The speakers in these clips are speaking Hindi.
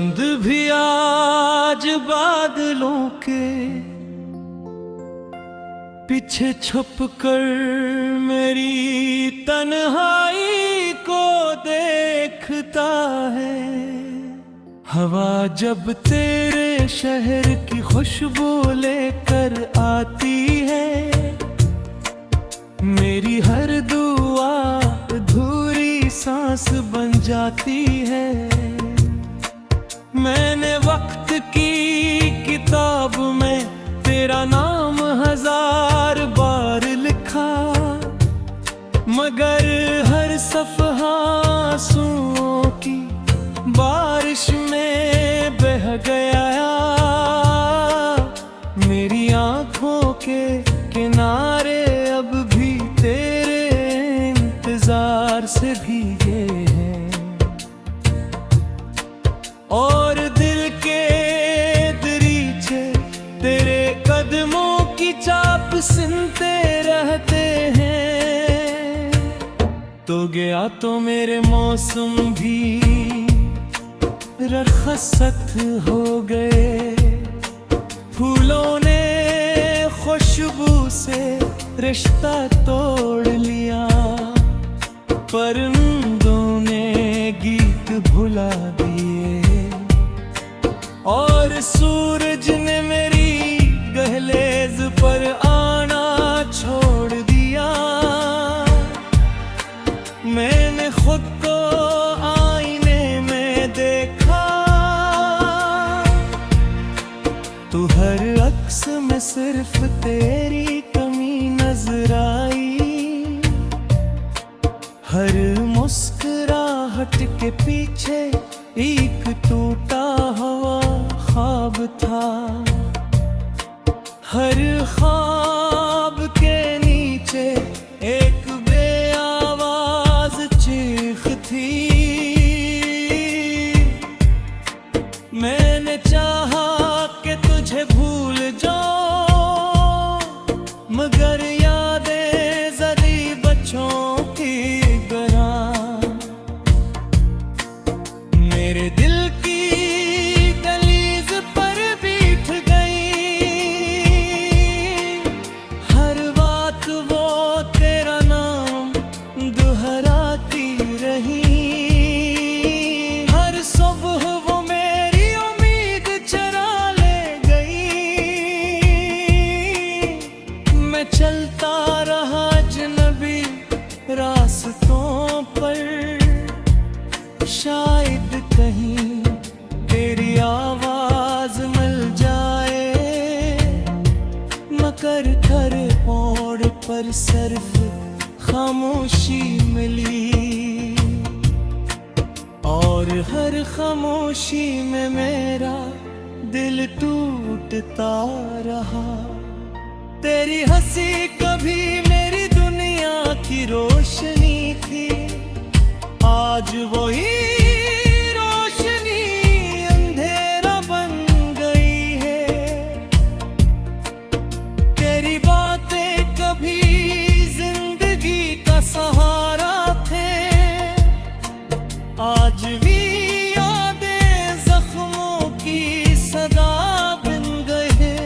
बंद भी आज बादलों के पीछे छुप कर मेरी तन्हाई को देखता है। हवा जब तेरे शहर की खुशबू लेकर आती है, मेरी हर दुआ अधूरी सांस बन जाती है। मैंने वक्त की किताब में तेरा नाम 1000 बार लिखा, मगर हर सफ़हा आंसुओं की बारिश में बह गया। मेरी आंखों के किनारे अब भी तेरे इंतजार से भीगे हैं, और दिल के दरीचे तेरे कदमों की चाप सुनते रहते हैं। तो गया तो मेरे मौसम भी रखसत हो गए, फूलों ने खुशबू से रिश्ता तोड़ लिया, परिंदों ने गीत भुला दिए, और सूरज ने मेरी दहलीज पर आना छोड़ दिया। मैंने खुद को आईने में देखा, तो हर अक्स में सिर्फ तेरी कमी नजर आई। हर मुस्कुराहट के पीछे एक टूटा हुआ ख्वाब था, हर ख्वाब के नीचे एक बेआवाज चीख थी। मैंने चाहा कि तुझे भूल जाऊं, मगर यादें जरी बच्चों की तरह मेरे दिल की दहलीज पर बैठ गई। हर बात वो तेरा नाम दोहराती रही, हर सुबह वो मेरी उम्मीद चरा ले गई। मैं चलता रहा अजनबी रास्तों पर, शायद कहीं तेरी आवाज मिल जाए, मगर हर मोड़ पर सिर्फ खामोशी मिली, और हर खामोशी में मेरा दिल टूटता रहा। तेरी हंसी कभी मेरी दुनिया की रोशनी थी, आज वही रोशनी अंधेरा बन गई है। तेरी बातें कभी जिंदगी का सहारा थे, आज भी यादें जख्मों की सदा बन गए।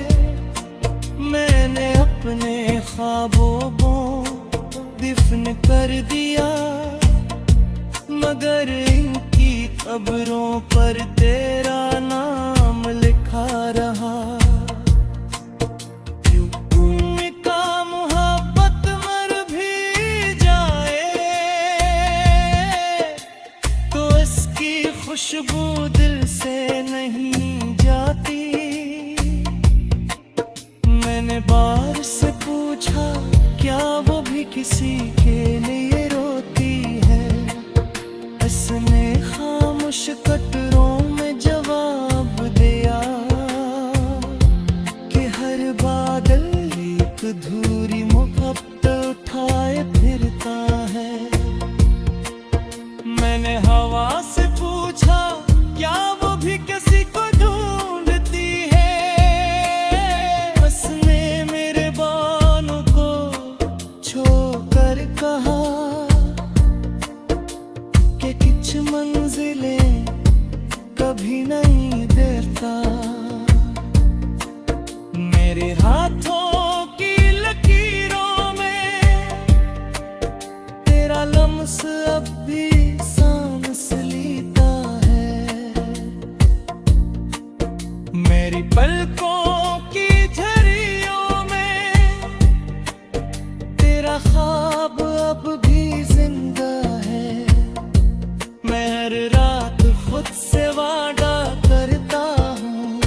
मैंने अपने ख्वाबों को दफन कर दिया, मगर इनकी कब्रों पर तेरा नाम लिखा रहा। का मोहब्बत मर भी जाए, तो इसकी खुशबू दिल से नहीं जाती। मैंने बार से पूछा, क्या वो भी किसी के लिए रोती है? उसने खामोश कटरों में जवाब दिया कि हर बादल एक धूरी मोहब्बत उठाए फिरता है। मैंने हवा से पूछा, क्या वो भी किसी को ढूंढती है? उसने मेरे बालों को छोकर कहा कि कुछ मंजिलें नहीं देता। मेरे हाथों की लकीरों में तेरा लम्स अब भी सांस लेता है। मेरी पलकों की झरियों में तेरा ख्वाब अब भी जिंदा है। मैं हर रात खुद से वादा करता हूँ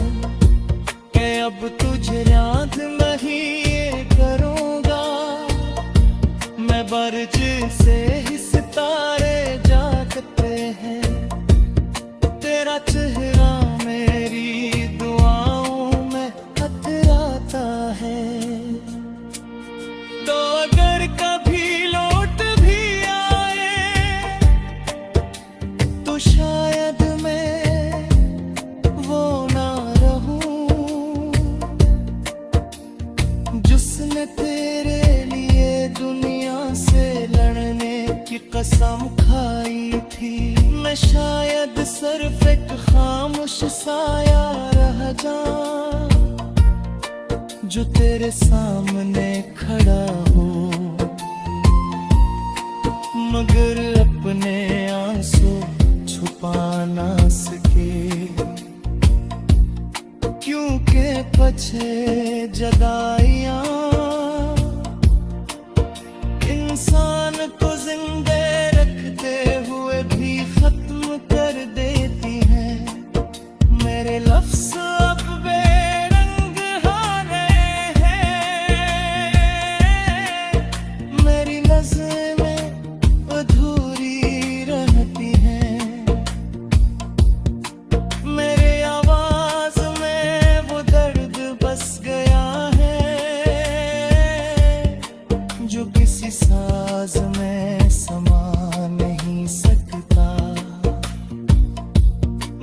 कि अब तुझे याद नहीं ये करूँगा। मैं बरज से ही सितारे जागते हैं, तेरा चेहरा मेरी दुआओं में अतराता है। तो अगर कभी लौट भी आए तो शायद मैं वो ना रहूं जिसने तेरे लिए दुनिया से लड़ने की कसम खाई थी। मैं शायद सिर्फ एक खामोश साया रह जाऊं जो तेरे सामने खड़ा हो, मगर अपने आंसू छुपा ना सके। क्योंकि पछे जदाइयाँ इंसान को जिंदे रखते हुए भी खत्म कर देती हैं। मेरे लफ्ज़ अब बेरंग हो गए हैं, मेरी नज़रें अधूरी रहती हैं। मेरे आवाज़ में वो दर्द बस गया है जो किसी साज में समा नहीं सकता।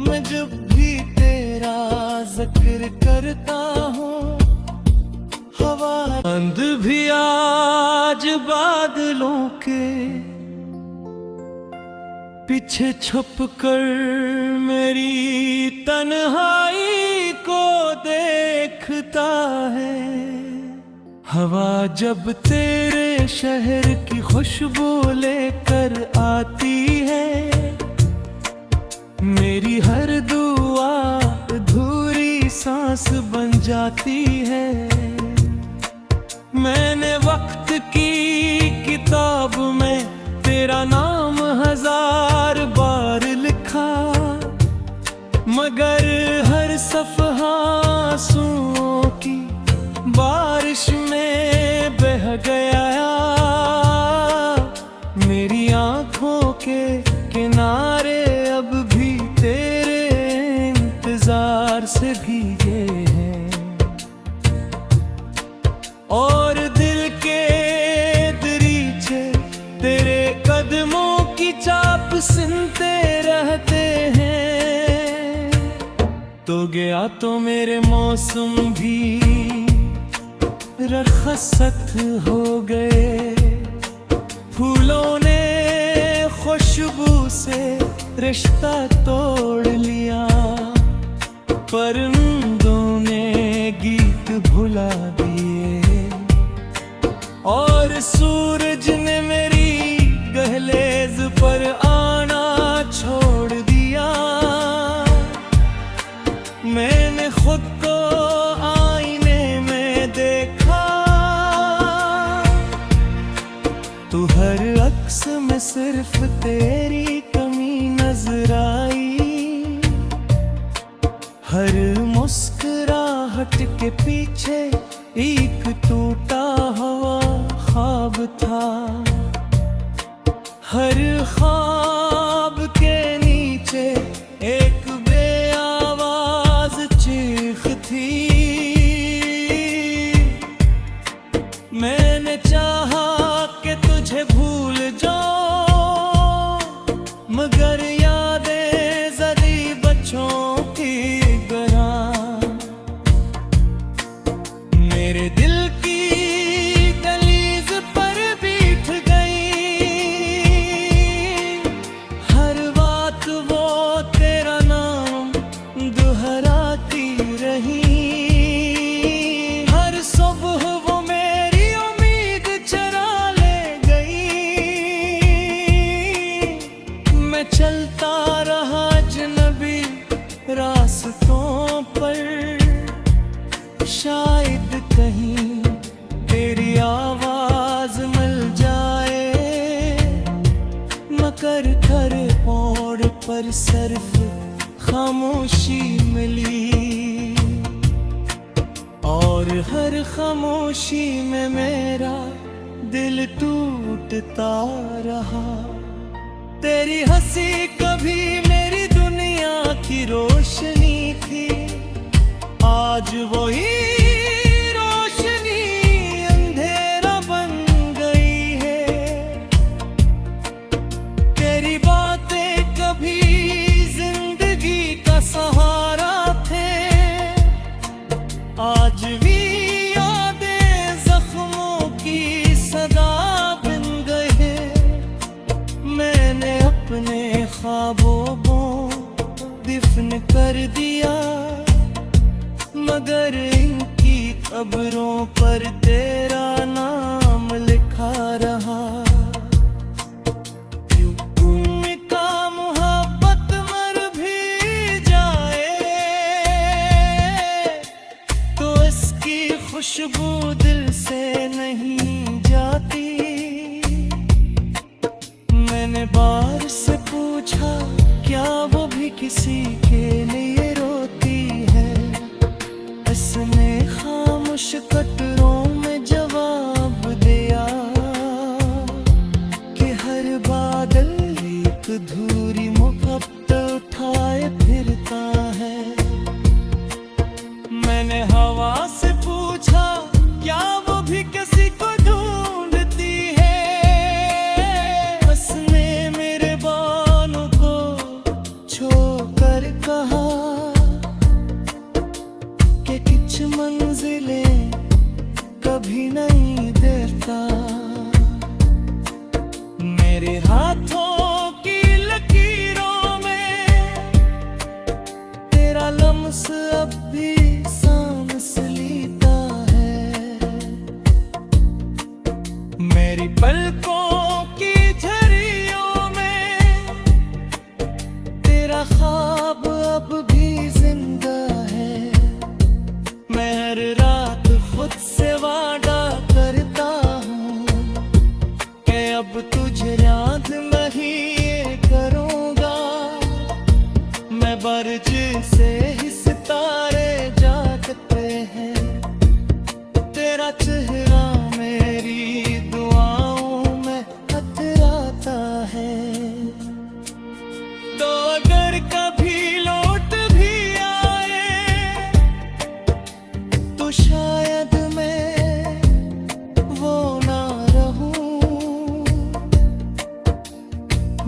मैं जब भी तेरा जिक्र करता हूँ हवा अंध भी आज बादलों के पीछे छुप कर मेरी तन्हाई को देखता है। हवा जब तेरे शहर की खुशबू लेकर आती है, मेरी हर दुआ अधूरी सांस बन जाती है। मैंने वक्त की किताब में तेरा नाम 1000 बार लिखा, मगर हर सफ़हा आंसुओं की बारिश में बह गया। मेरी आंखों के किनारे अब भी तेरे इंतजार से भीगे हैं, और दिल के दरीचे तेरे कदमों की चाप सुनते रहते हैं। तो गया तो मेरे मौसम भी रखसत हो गए। फूलों ने खुशबू से रिश्ता तोड़ लिया, परिंदों ने गीत भुला दिए, और सूरज ने मेरी दहलीज पर आना छोड़ दिया। मैंने खुद को आईने में देखा, तो हर अक्स में सिर्फ तेरी कमी नजर आई। हर मुस्कुराहट के पीछे एक टूटा हुआ ख्वाब था। हर ख्वाब के नीचे एक बेआवाज चीख थी। मैंने चाहा कि तुझे भूल जाऊं, मगर यादें ज़दी बच्चों की तरह मेरे दिल की दहलीज पर बैठ गई। रास्तों पर शायद कहीं तेरी आवाज मिल जाए, मगर घर मोड़ पर सिर्फ खामोशी मिली, और हर खामोशी में मेरा दिल टूटता रहा। तेरी हंसी कभी मेरी दुनिया की रोशनी थी, आज वही रोशनी अंधेरा बन गई है। तेरी बातें कभी जिंदगी का सहारा थे, आज भी यादें जख्मों की सदा बन गए। मैंने अपने ख्वाबों को दफन कर दिया, मगर इनकी कब्रों पर तेरा नाम लिखा रहा। उनका मोहब्बत मर भी जाए तो इसकी खुशबू दिल से नहीं जाती। मैंने बार से पूछा क्या वो भी किसी के लिए रोती है, इसने खामोश कटरों में जवाब दिया कि हर बादल एक धूरी मोहब्बत उठाए फिरता है। मैंने हवा से पूछा क्या वो भी किसी को ढूंढती है, उसने मेरे बालों को छोकर कहा कि कुछ मंजिलें कभी नहीं देता। मेरे हाथों की लकीरों में तेरा लम्स अब भी सांस लेता है। मेरी पलकों की झरियों में तेरा ख्वाब अब भी जिंदा है। मैं हर रात खुद से वादा करता हूँ कि अब तुझे याद नहीं ये करूँगा। मैं बरज से ही सितारे जागते हैं, तेरा चेहरा मेरी दुआओं में खतराता है। तो अगर कभी लौट भी आए तो शायद मैं वो ना रहूं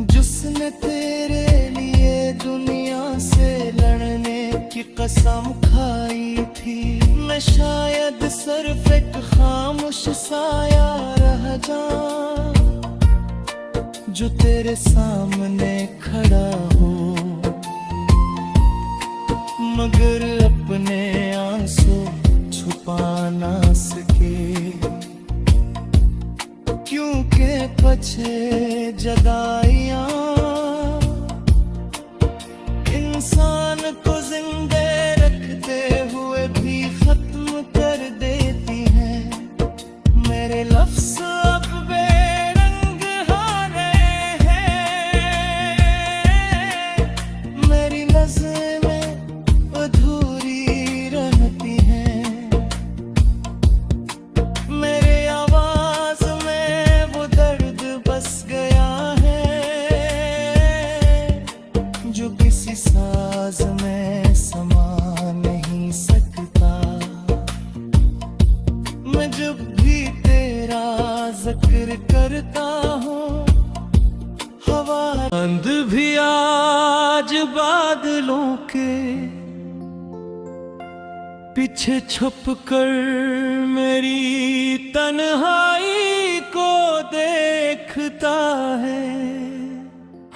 जिसने तेरे लिए दुनिया से लड़ने की कसम खाई थी। मैं शायद सिर्फ एक खामोश साया रह जाऊं जो तेरे सामने खड़ा हो, मगर अपने आंसू छुपा ना सके, क्योंकि पछे जदाइयाँ इंसान को जिंदे रखते हुए भी खत्म कर देती हैं। मेरे लफ्ज़ अब बेरंग हो रहे हैं, मेरी नज़रें अधूरी रहती हैं। मेरे आवाज में वो दर्द बस गया है जो किसी साज में समा नहीं सकता। मैं जब भी तेरा जिक्र करता हूँ हवा अंध भी आज बादलों के पीछे छुप कर मेरी तन्हाई को देखता है।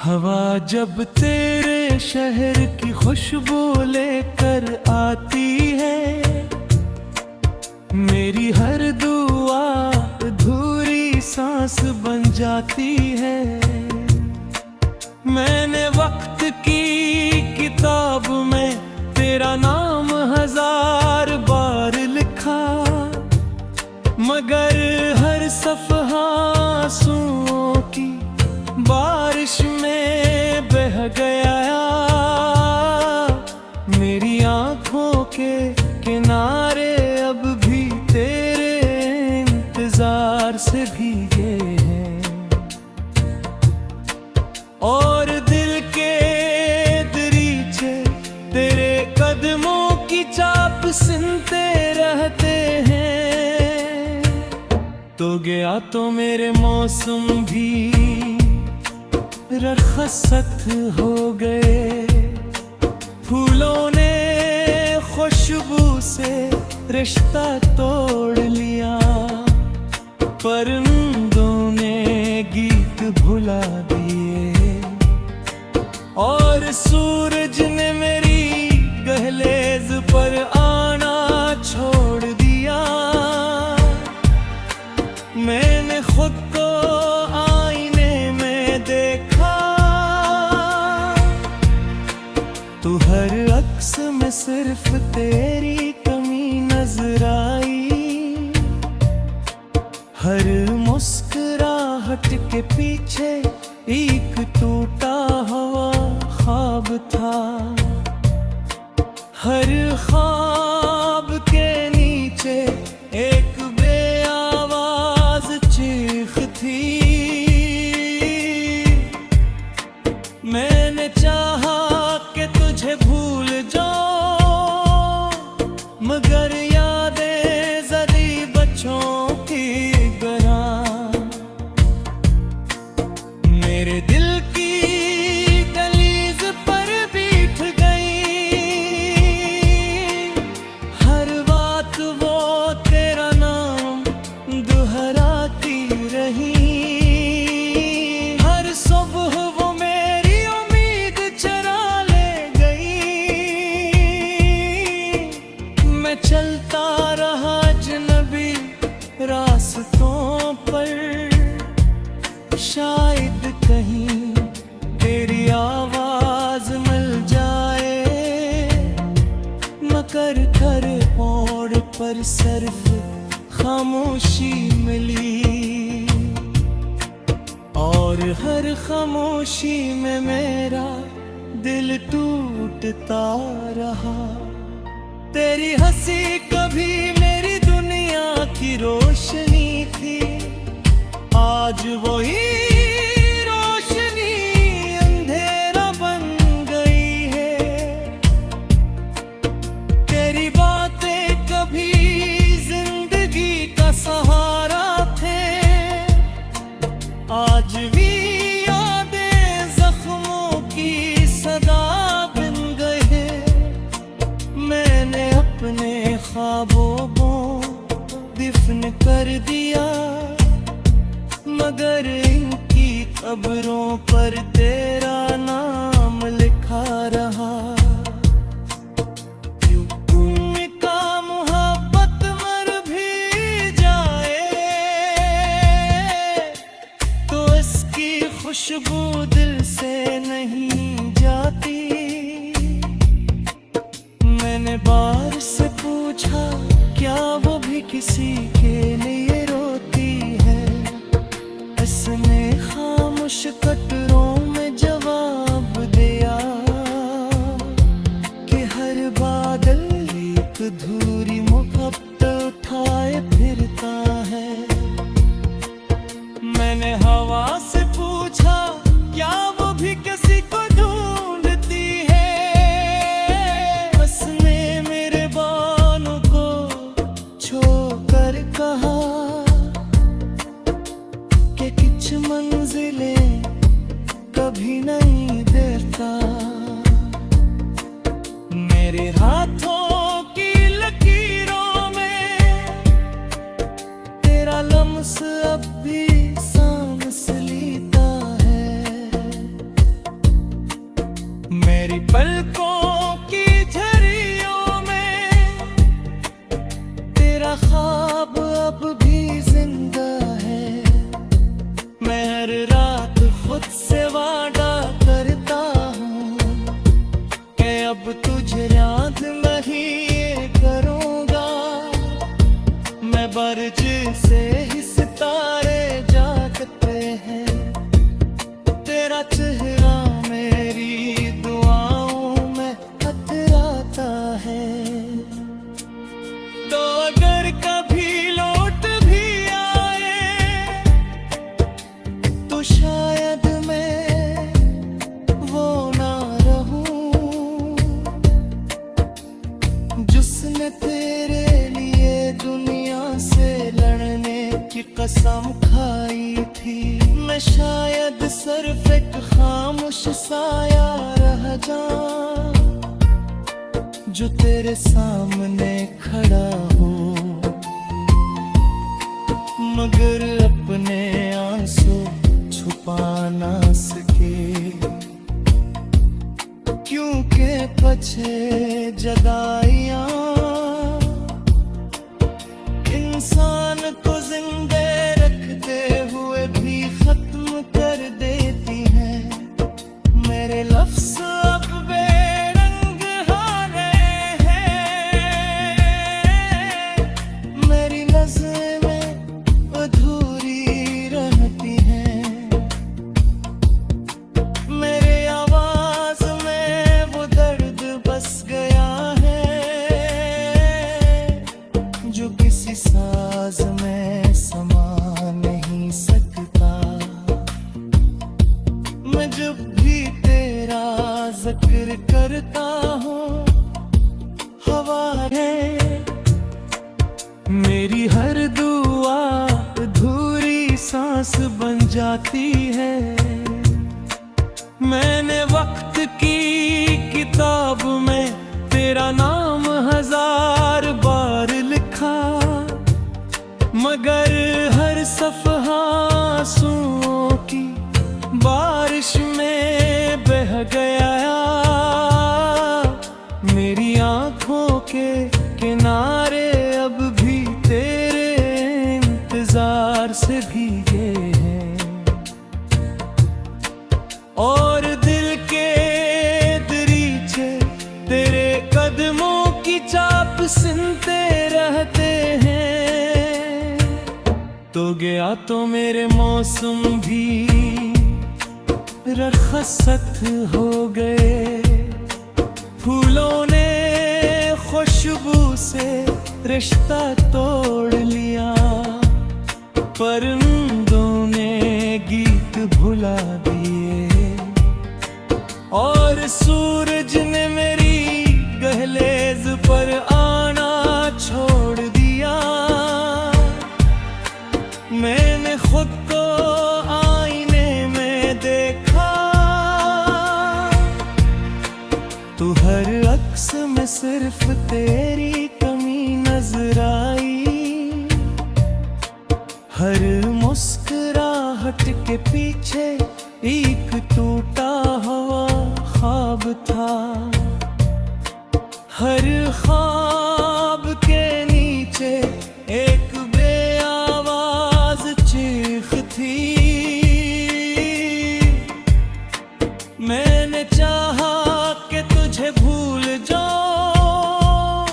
हवा जब तेरे शहर की खुशबू लेकर आती है, मेरी हर दुआ अधूरी सांस बन जाती है। मैंने वक्त की किताब किताब में तेरा नाम 1000 बार लिखा, मगर हर सफ़हा आंसुओं की बारिश में बह गया। मेरी आँखों के किनारे अब भी तेरे इंतजार से भीगे हैं, और दिल के दरीचे तेरे कदमों की चाप सुनते रहते हैं। तो गया तो मेरे मौसम भी रखसत हो गए, फूलों ने खुशबू से रिश्ता तोड़ लिया, परिंदों ने गीत भुला दिए, और सूरज ने मेरी दहलीज पर आना छोड़ दिया। मैंने खुद को आईने में देखा, तो हर अक्स में सिर्फ तेरी कमी नजर आई। हर मुस्कुराहट के पीछे एक टूटा हुआ ख्वाब था, हर ख्वाब के नीचे एक बेआवाज चीख थी। मैंने चाहा कि तुझे भूल जाऊं, मगर यादें ज़री बच्चों की तरह मेरे दिल की दहलीज पर बैठ गई। हर बात वो तेरा नाम दोहराती रही, हर सुबह वो मेरी उम्मीद चरा ले गई। मैं चलता रहा अजनबी रास्तों पर, शायद कहीं तेरी आवाज मिल जाए, मगर हर मोड़ पर सिर्फ खामोशी मिली, और हर खामोशी में मेरा दिल टूटता रहा। तेरी हंसी कभी मेरी दुनिया की रोशनी थी, आज वही रोशनी अंधेरा बन गई है। तेरी बातें कभी जिंदगी का सहारा थे, आज भी यादें जख्मों की सदा बन गए। मैंने अपने ख्वाबों को दफन कर दिया, मगर इनकी कब्रों पर तेरा नाम लिखा रहा। यूं का मोहब्बत मर भी जाए, तो इसकी खुशबू दिल से नहीं जाती। मैंने बार से पूछा, क्या वो भी किसी के लिए रोती है? इसने खामोश कटरों में जवाब दिया कि हर बादल एक धूरी मोहब्बत उठाए फिरता है। मैंने हवा से पूछा, क्या वो भी किसी को ढूंढती है? उसने मेरे बालों को छोकर कहा कि कुछ मंजिलें कभी नहीं देता। मेरे हाथों की लकीरों में तेरा लम्स अब भी सांस लेता है। मेरी पलकों की झरियों में तेरा ख्वाब अब भी जिंदा है। मैं हर रात खुद से वादा करता हूँ कि तुझे याद नहीं ये करूँगा मैं, बरज से ही सितारे जागते हैं, तेरा चेहरा मेरी दुआओं में अतराता है। तो अगर कभी लौट भी आए तो शायद मैं वो ना रहूं जिसने तेरे लिए दुनिया से लड़ने की कसम खाई थी। मैं शायद सिर्फ एक खामोश साया रह जाऊं जो तेरे सामने खड़ा हो, मगर अपने आंसू छुपा ना सके, क्योंकि पछे जदाइयाँ इंसान को जिंदे रखते हुए भी खत्म कर देती हैं। मेरे लफ्ज़ अब बेरंग हो रहे हैं, मेरी नज़रें अधूरी रहती हैं, मेरे आवाज़ में वो दर्द बस गया है जो किसी साज में समा नहीं सकता। मैं जब भी तेरा जिक्र करता हूँ हवा है, मेरी हर दुआ अधूरी सांस बन जाती है। मैंने वक्त की किताब में तेरा नाम 1000 बार लिखा, मगर हर सफ़हा आंसुओं की बारिश में बह गया। मेरी आँखों के किनारे अब भी तेरे इंतजार से भीगे हैं, और दिल के दरीचे तेरे कदमों की चाप सुनते रहते हैं। तो गया तो मेरे मौसम भी रखसत हो गए, फूलों ने खुशबू से रिश्ता तोड़ लिया, परिंदों ने गीत भुला दिए, और सूरज ने मेरी दहलीज पर आना छोड़ दिया। मैंने खुद को आईने में देखा, तो हर अक्स में सिर्फ तेरी कमी नजर आई, हर मुस्कुराहट के पीछे एक टूटा हुआ ख्वाब था, हर ख्वाब के नीचे एक बेआवाज चीख थी। मैंने चाहा कि तुझे भूल जाऊं,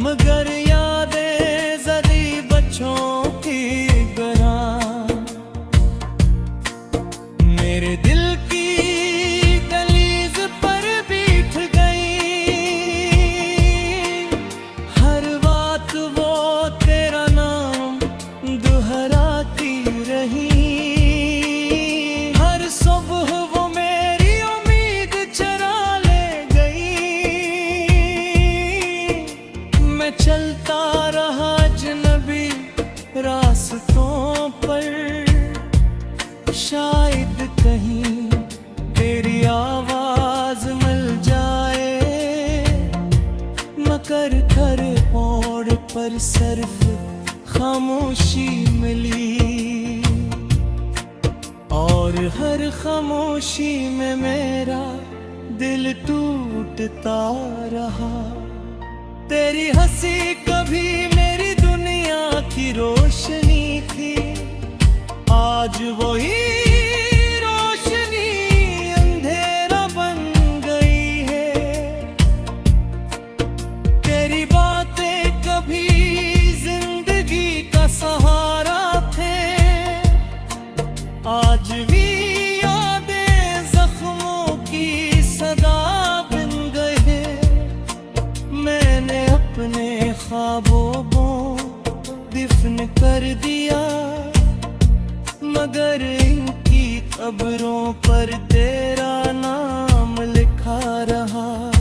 मगर यादें ज़दी बच्चों की तरह मेरे दिल की दहलीज पर बैठ गई। हर बात वो तेरा नाम दोहराती रही, हर सुबह वो मेरी उम्मीद चुरा ले गई। मैं चलता रहा अजनबी रास्तों पर, शायद कहीं तेरी आवाज मिल जाए, मगर हर मोड़ पर सिर्फ खामोशी मिली, और हर खामोशी में मेरा दिल टूटता रहा। तेरी हंसी कभी मेरी दुनिया की रोशनी थी, आज वही रोशनी अंधेरा बन गई है। आज भी यादें जख्मों की सदा बन गए। मैंने अपने ख्वाबों को दफन कर दिया, मगर इनकी कब्रों पर तेरा नाम लिखा रहा।